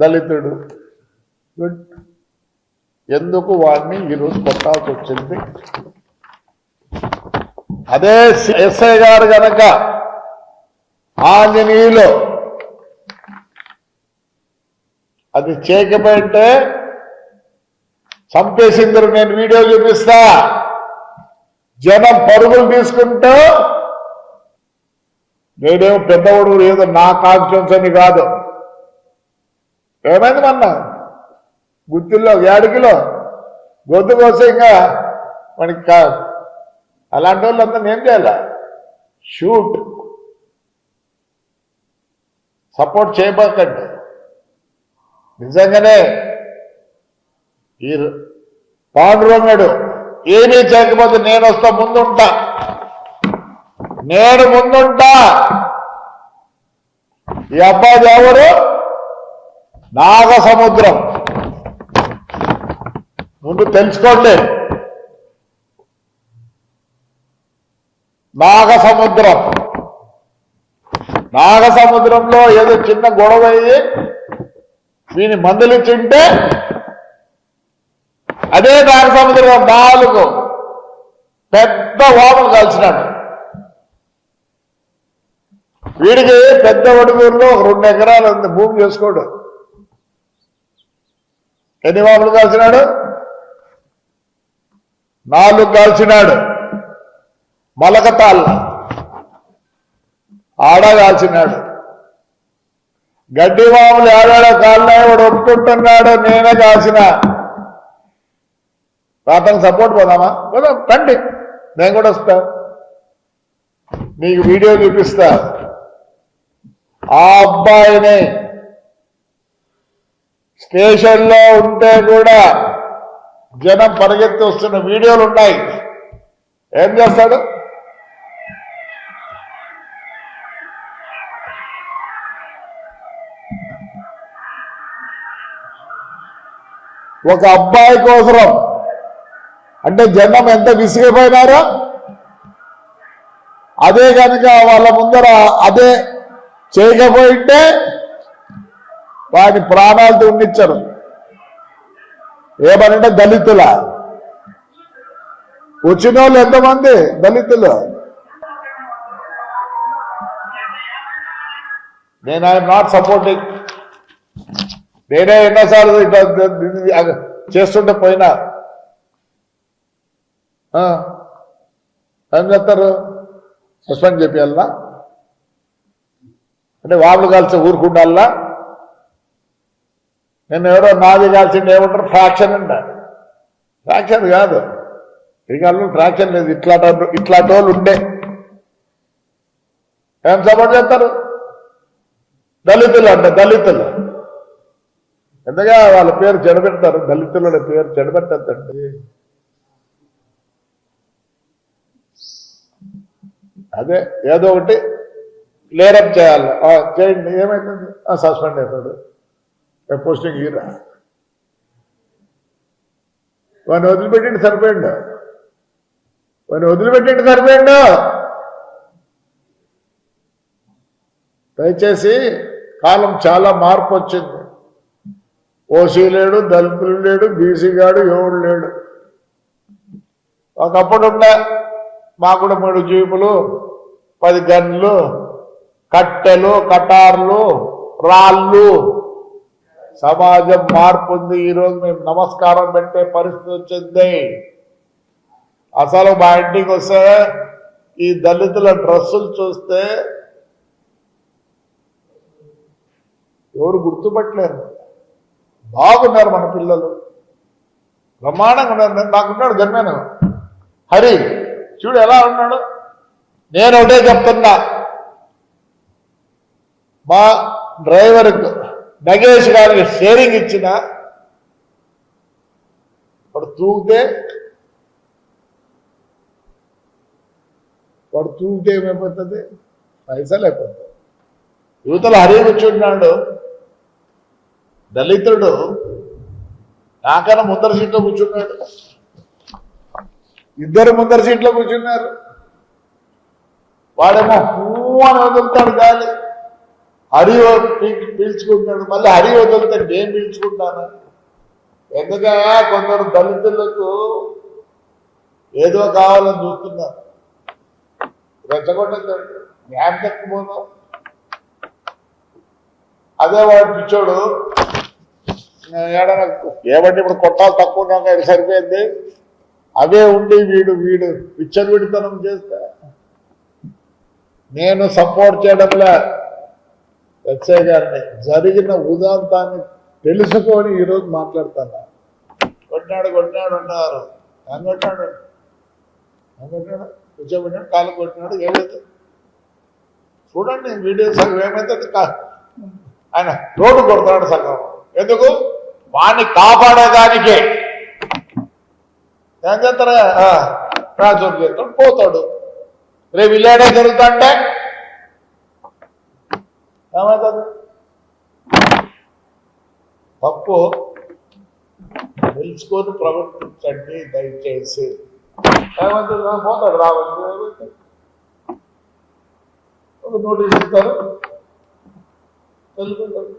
దళితుడు. గుడ్. ఎందుకు వాడిని ఈరోజు కొట్టాల్సి వచ్చింది? అదే ఎస్ఐ గారు గనక ఆంజనేయులో అది చేయకపోయింటే చంపేసిందరు. నేను వీడియో చూపిస్తా. జనం పరుగులు తీసుకుంటూ, నేనేమో పెద్దవాడు ఏదో నా కాన్ఫిడెన్స్ అని కాదు. ఏమైంది మొన్న గుత్తిల్లో ఏడికిలో గొద్దు కోసే ఇంకా మనకి అలాంటి వాళ్ళంతా ఏం చేయాల? షూట్. సపోర్ట్ చేయబోకండి. నిజంగానే ఈ పాండురంగడు ఏమీ చేయకపోతే నేను వస్తా, ముందుంటా. నేను ముందుంటా. ఈ అబ్బాయి ఎవరు? నాగసముద్రం. ముందు తెలుసుకోండి. నాగసముద్రం. నాగసముద్రంలో ఏదో చిన్న గొడవ అయ్యి వీని మందులిచ్చింటే అదే నాగసముద్రం 4 పెద్ద వాములు కాల్చినాడు. వీడికి పెద్ద వడుగూరులో 2 ఎకరాలు ఉంది, భూమి చేసుకోడు. ఎన్ని వాములు కాల్చినాడు? 4 కాల్చినాడు. మలకతాళ్ళ ఆడ కాల్చినాడు. గడ్డి వాములు ఏడాడ కాళ్ళ వాడు ఒప్పుకుంటున్నాడు, నేనే కాల్చిన. అతనికి సపోర్ట్ పోదామా? పోదాం, రండి, నేను కూడా వస్తా. మీకు వీడియో చూపిస్తా. ఆ అబ్బాయిని స్టేషన్లో ఉంటే కూడా జనం పరిగెత్తి వస్తున్న వీడియోలు ఉన్నాయి. ఏం చేస్తాడు? ఒక అబ్బాయి కోసరం అంటే జనం ఎంత విసిగిపోయినారో, అదే కనుక వాళ్ళ ముందర అదే చేయకపోయింటే వాడి ప్రాణాలతో ఉండిచ్చారు. ఏమనంటే దళితుల వచ్చిన వాళ్ళు ఎంతమంది దళితులు? నేను ఐఎమ్ నాట్ సపోర్టింగ్. నేనే ఎన్నోసార్లు చేస్తుంటే పోయినా. ఏం చేస్తారు? సస్పెండ్ చేయాలనా? అంటే వాళ్ళు కలిసి ఊరుకుండాలా? నేను ఎవరో నాది కాల్చింది ఏమంటారు? ఫ్రాక్షన్ అంటారు. ఫ్రాక్షన్ కాదు, ఈ కాలంలో ఫ్రాక్షన్ లేదు. ఇట్లాంటి వాళ్ళు ఉండే ఏం సపోర్ట్ చేస్తారు? దళితులు అంటే దళితులు ఎందుగా వాళ్ళ పేరు చెడబెడతారు. దళితుల పేరు చెడబెట్టద్దండి. అదే ఏదో ఒకటి క్లియరప్ చేయాలి. చేయండి, ఏమైతుంది? సస్పెండ్ అవుతాడు, పోస్టింగ్ ఈరా. వాడిని వదిలిపెట్టిండి సరిపోయిండు. దయచేసి కాలం చాలా మార్పు వచ్చింది. ఓసీ లేడు, దళితులు లేడు, బీసీ గాడు, ఎవడు లేడు. ఒకప్పుడు ఉండే మాకు కూడా 3 జీపులు, 10 గన్లు, కట్టెలు, కటార్లు, రాళ్ళు. సమాజం మార్పు ఉంది. ఈరోజు మేము నమస్కారం పెట్టే పరిస్థితి వచ్చింది. అసలు మా ఇంటికి వస్తే ఈ దళితుల డ్రెస్సులు చూస్తే ఎవరు గుర్తుపట్టలేరు. బాగున్నారు మన పిల్లలు, బ్రహ్మాండంగా ఉన్నారు. నాకున్నాడు గన్మేను హరి, చూడు ఎలా ఉన్నాడు. నేను ఒకటే చెప్తున్నా, మా డ్రైవర్కు నగేష్ గారికి షేరింగ్ ఇచ్చిన వాడు తూగితే ఏమైపోతుంది? పైసలు అయిపోతుంది. యువతలో హరి కూర్చుంటున్నాడు, దళితుడు నాకన్నా ముందర సీట్లో కూర్చున్నాడు. 2 ముందర సీట్లో కూర్చున్నారు. వాడేమో హూ అని వదులుతాడు గాలి. హరి పీల్చుకుంటాడు, మళ్ళీ హరి వదిలితే నేను పీల్చుకుంటాను. ఎందుకయ్యా కొందరు దళితులకు ఏదో కావాలని చూస్తున్నారు. రెచ్చగొట్టండి, న్యాయం తక్కువ. అదే వాడు పిచ్చోడు ఏమంటే ఇప్పుడు కొట్టాలు తక్కువ ఉన్నాక సరిపోయింది, అవే ఉండి వీడు విచ్చలవిడితనం చేస్తా. నేను సపోర్ట్ చేయడంలే ఎస్ఐ గారిని, జరిగిన ఉదాంతాన్ని తెలుసుకొని ఈరోజు మాట్లాడుతున్నా. కొట్టినాడు అన్నారు, కొట్టినాడు కూర్చోబెట్టినాడు, కాలు కొట్టినాడు, ఏమైతే చూడండి వీడియోస్ ఏమైతే ఆయన రోడ్డు కొడుతున్నాడు సగం. ఎందుకు? వాడిని కాపాడేదానికే. ఏం చేస్తారా? రాజోడు చేస్తాడు, పోతాడు. రేపు ఇలానే జరుగుతుంటే ఏమవుతుంది? తప్పు తెలుసుకొని ప్రవర్తించండి దయచేసి. ఏమవుతుంది? పోతాడు, రావచ్చు. ఒక నోటీస్ ఇస్తారు, తెలుసుకుంటారు.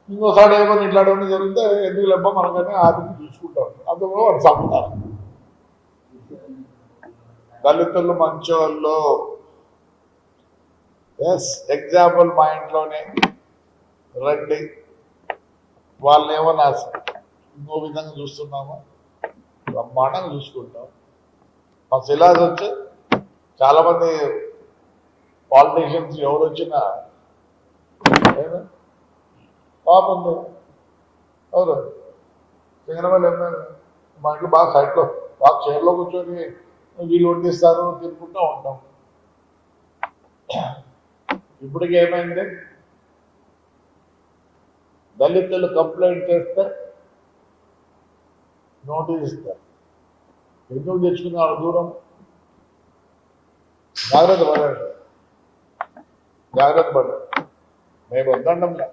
ఇంకోసారి ఏమన్నా ఇట్లాంటివన్నీ జరిగితే ఎందుకు లెబ్బ మనకనే ఆదికి చూసుకుంటారు. అందులో వాడు చంపుతారు. దళితులు మంచోళ్ళు. ఎస్, ఎగ్జాంపుల్ మా ఇంట్లోనే రండి, వాళ్ళేమో నా ఇంకో విధంగా చూస్తున్నాము, బ్రహ్మాండంగా చూసుకుంటాం. మా శిలాస్ వచ్చి చాలామంది పాలిటీషియన్స్ ఎవరు వచ్చినా పాపం ఎవరు సింగనమల్లి ఎమ్మెల్యే మా ఇంట్లో బాగా సైట్లో బాగా చైర్లో కూర్చొని వీళ్ళు వడ్డిస్తారు, తినుకుంటూ ఉంటాం. ఇప్పటికి ఏమైంది? దళితులు కంప్లైంట్ చేస్తే నోటీస్ ఇస్తారు. ఎందుకు తెచ్చుకున్నారు దూరం? జాగ్రత్త పడండి, జాగ్రత్త పడండి. మేము వద్దండంలే.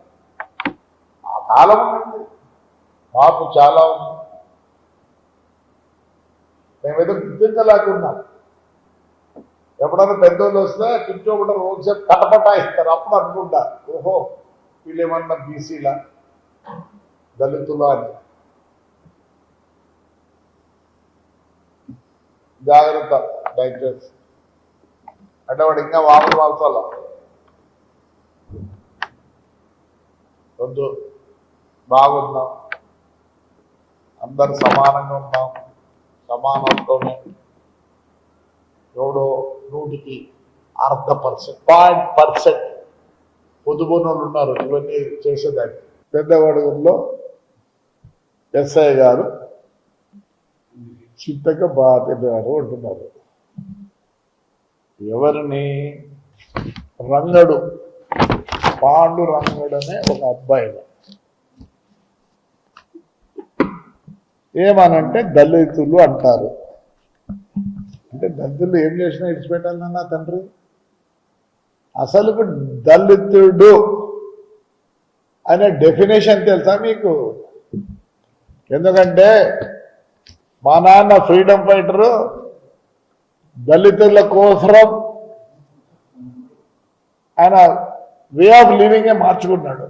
ఆ కాలం ఉంది, మార్పు చాలా ఉంది. మేమేదో గుర్తించలేకున్నాం. ఎప్పుడైనా పెద్దోళ్ళు వస్తే కూర్చోబెట్ట రోజుసేపు కటపటాయిస్తారు. అప్పుడు అనుకుంటా, ఓహో వీళ్ళేమన్నా బీసీలా దళితులు అని. జాగ్రత్త దయచేసి. అంటే వాడు ఇంకా వాములు వాల్చాల వద్దు. బాగున్నాం, అందరు సమానంగా ఉన్నాం, సమానంతోనే. ఎవడో 100కి 0.5% పొదుపునోళ్ళు ఉన్నారు ఇవన్నీ చేసేదాన్ని. పెద్దవాడుగుల్లో ఎస్ఐ గారు చిత్తగా బాధ్యతగారు అంటున్నారు. ఎవరిని? రంగడు, పాండు రంగడు అనే ఒక అబ్బాయి. ఏమనంటే దళితులు అంటారు. అంటే దళితులు ఏం చేసినా ఇడిచిపెట్టాలన్నా తండ్రి. అసలు దళితుడు అనే డెఫినేషన్ తెలుసా మీకు? ఎందుకంటే మా నాన్న ఫ్రీడమ్ ఫైటరు, దళితుల కోసం ఆయన వే ఆఫ్ లివింగే మార్చుకున్నాడు.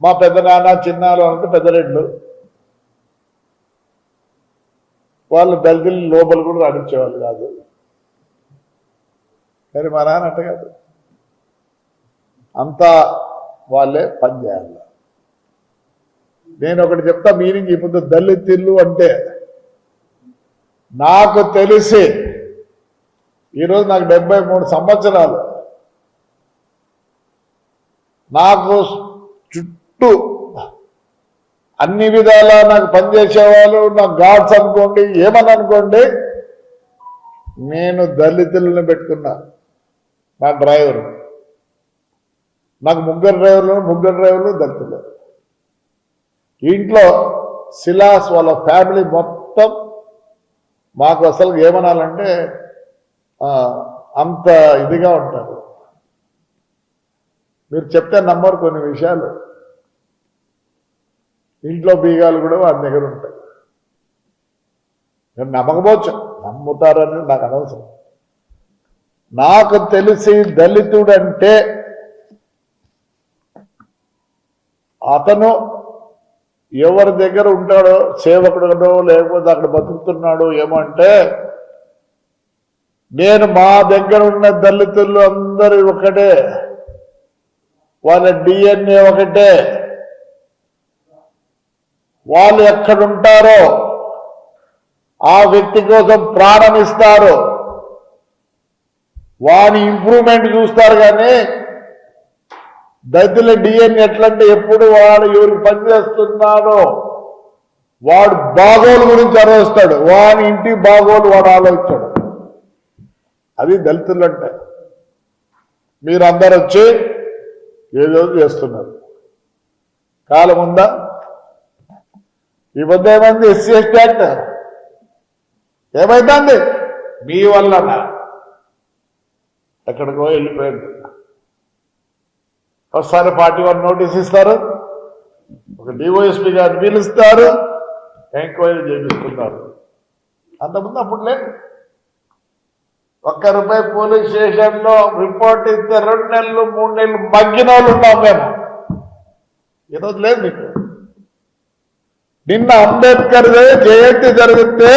మా పెద్ద నాన్న చిన్నాలు అంటే పెద్దరెడ్లు, వాళ్ళు దళితులు లోపల కూడా రాణించేవాళ్ళు కాదు. కానీ మా నాన్న అట్ట కాదు, అంతా వాళ్ళే పనిచేయాలి. నేను ఒకటి చెప్తా మీనింగ్. ఇప్పుడు దళితులు అంటే నాకు తెలిసి ఈరోజు నాకు 73 సంవత్సరాలు. నాకు చుట్టూ అన్ని విధాలా నాకు పనిచేసేవాళ్ళు, నాకు గాడ్స్ అనుకోండి, ఏమని అనుకోండి, నేను దళితులను పెట్టుకున్నా. నా డ్రైవర్, నాకు ముగ్గురు డ్రైవర్లు దళితులు. ఇంట్లో శిలాస్ వాళ్ళ ఫ్యామిలీ మొత్తం మాకు అసలు ఏమనాలంటే అంత ఇదిగా ఉంటారు. మీరు చెప్తే నమ్మరు కొన్ని విషయాలు. ఇంట్లో బీగాలు కూడా వారి దగ్గర ఉంటాయి. నేను నమ్మకపోవచ్చు, నమ్ముతారని నాకు అనవసరం. నాకు తెలిసి దళితుడంటే అతను ఎవరి దగ్గర ఉంటాడో సేవకుడో లేకపోతే అక్కడ బతుకుతున్నాడో ఏమంటే నేను మా దగ్గర ఉన్న దళితులు అందరూ ఒకటే, వాళ్ళ DNA ఒకటే, వాళ్ళు ఎక్కడుంటారో ఆ వ్యక్తి కోసం ప్రాణం ఇస్తారు, వాని ఇంప్రూవ్మెంట్ చూస్తారు. కానీ దళితుల DNA ఎట్లంటే ఎప్పుడు వాడు ఎవరికి పనిచేస్తున్నాడో వాడు బాగోలు గురించి ఆలోచిస్తాడు, వాని ఇంటి బాగోలు వాడు ఆలోచించాడు. అది దళితులు అంటే. మీరందరూ వచ్చి ఏదో చేస్తున్నారు. కాలం ఉందా? ఈ మధ్య ఏమైంది? SC ST యాక్ట్ ఏమైతుంది? మీ వల్ల ఎక్కడికో వెళ్ళిపోయింది. ఒకసారి 41 నోటీస్ ఇస్తారు, ఒక DOSP గారిని పిలుస్తారు, ఎంక్వైరీ చేపిస్తున్నారు. అంతకుముందు అప్పుడు లేదు. ₹1 పోలీస్ స్టేషన్లో రిపోర్ట్ ఇస్తే 2 నెలలు 3 నెలలు మగ్గిన వాళ్ళు ఉన్నాం మేము. ఈరోజు లేదు మీకు. నిన్న అంబేద్కర్ జయంతి జరిగితే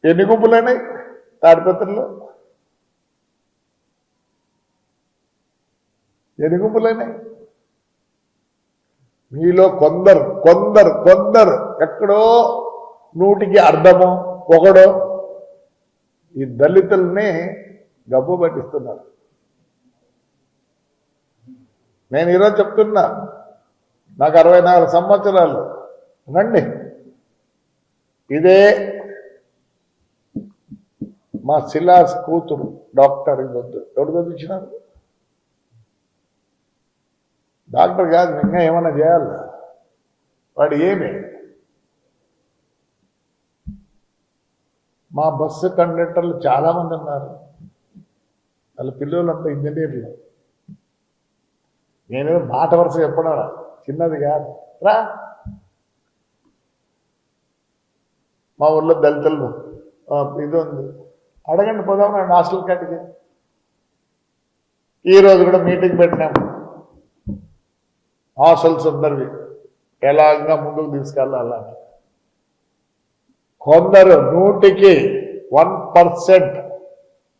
ఎన్ని గుంపులైనాయి తాడిపత్రిలో? ఎన్ని గుంపులైనాయి? మీలో కొందరు ఎక్కడో 100కి అర్ధమో ఒకడో ఈ దళితుల్ని గబ్బు పట్టిస్తున్నారు. నేను ఈరోజు చెప్తున్నా, నాకు 64 సంవత్సరాలు. రండి, ఇదే మా శిలాస్ కూతురు డాక్టర్. ఇవ్వద్దు, ఎవరు చదివించినారు? డాక్టర్ కాదు, ఇంకా ఏమన్నా చేయాలి. వాడు ఏమి? మా బస్సు కండక్టర్లు చాలామంది ఉన్నారు, వాళ్ళ పిల్లలంతా ఇంజనీర్లు. నేను మాట వరుస చెప్పడం చిన్నది కాదు. రా, మా ఊళ్ళో దళితులు ఇది ఉంది, అడగండి, పోదాం రండి హాస్టల్ కాటికి. ఈరోజు కూడా మీటింగ్ పెట్టినాము. హాస్టల్స్ అందరివి ఎలాగా ముందుకు తీసుకెళ్ళాలని. కొందరు 100కి 1%